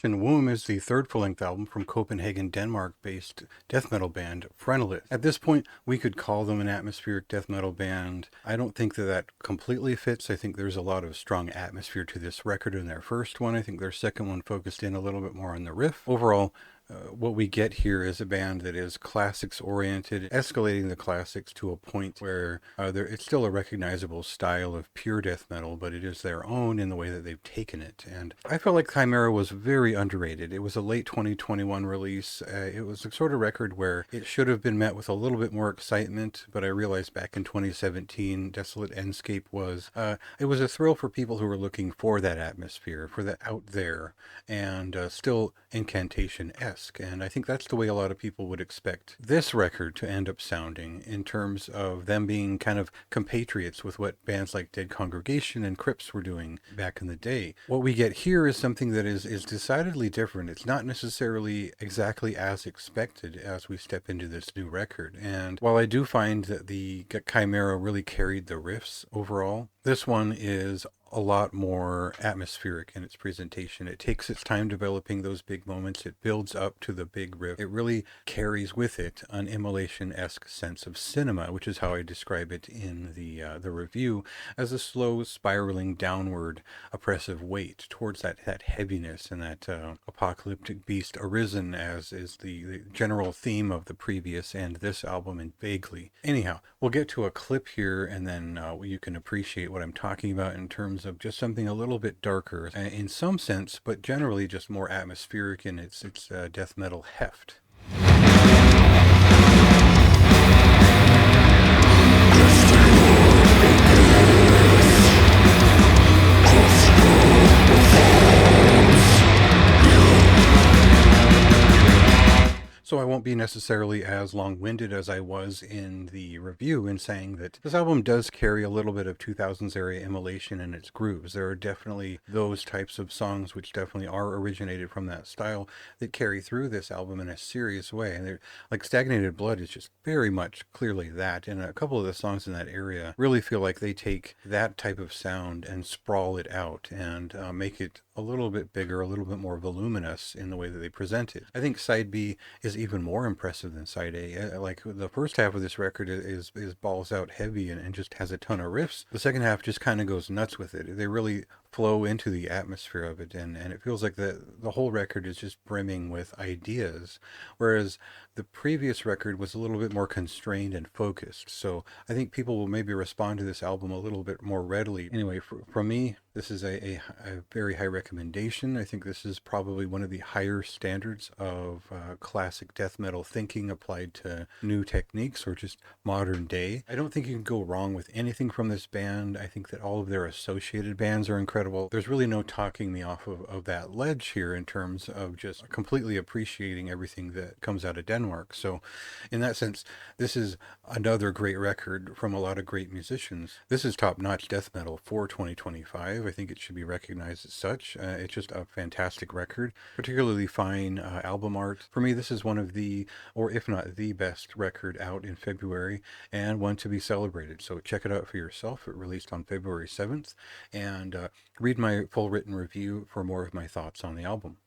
Ashen Womb is the third full-length album from Copenhagen, Denmark-based death metal band Phrenelith. At this point, we could call them an atmospheric death metal band. I don't think that completely fits. I think there's a lot of strong atmosphere to this record in their first one. I think their second one focused in a little bit more on the riff. Overall, what we get here is a band that is classics oriented, escalating the classics to a point where it's still a recognizable style of pure death metal, but it is their own in the way that they've taken it. And I felt like Chimera was very underrated. It was a late 2021 release. It was the sort of record where it should have been met with a little bit more excitement, but I realized back in 2017, Desolate Endscape was, it was a thrill for people who were looking for that atmosphere, for that out there, and still incantation-esque. And I think that's the way a lot of people would expect this record to end up sounding, in terms of them being kind of compatriots with what bands like Dead Congregation and Crypts were doing back in the day. What we get here is something that is decidedly different. It's not necessarily exactly as expected as we step into this new record. And while I do find that the Chimera really carried the riffs overall, this one is a lot more atmospheric in its presentation. It takes its time developing those big moments. It builds up to the big riff. It really carries with it an immolation-esque sense of cinema, which is how I describe it in the review, as a slow spiraling downward oppressive weight towards that heaviness and that apocalyptic beast arisen, as is the general theme of the previous and this album, and vaguely. Anyhow, we'll get to a clip here, and then you can appreciate what I'm talking about in terms of just something a little bit darker in some sense, but generally just more atmospheric in its death metal heft. So I won't be necessarily as long-winded as I was in the review in saying that this album does carry a little bit of 2000s era immolation in its grooves. There are definitely those types of songs which definitely are originated from that style that carry through this album in a serious way. And they're like Stagnated Blood is just very much clearly that. And a couple of the songs in that area really feel like they take that type of sound and sprawl it out and make it a little bit bigger, a little bit more voluminous in the way that they present it. I think side B is even more impressive than side A. Like the first half of this record is balls out heavy and just has a ton of riffs. The second half just kind of goes nuts with it. They really flow into the atmosphere of it, and it feels like the whole record is just brimming with ideas, whereas the previous record was a little bit more constrained and focused. So I think people will maybe respond to this album a little bit more readily. Anyway, from me, this is a very high recommendation. I think this is probably one of the higher standards of classic death metal thinking applied to new techniques or just modern day. I don't think you can go wrong with anything from this band. I think that all of their associated bands are incredible. There's really no talking me off of that ledge here in terms of just completely appreciating everything that comes out of Denmark. So in that sense, this is another great record from a lot of great musicians. This is top-notch death metal for 2025. I think it should be recognized as such. It's just a fantastic record, particularly fine album art. For me, this is one of the, or if not the best record out in February, and one to be celebrated. So check it out for yourself. It released on February 7th, and read my full written review for more of my thoughts on the album.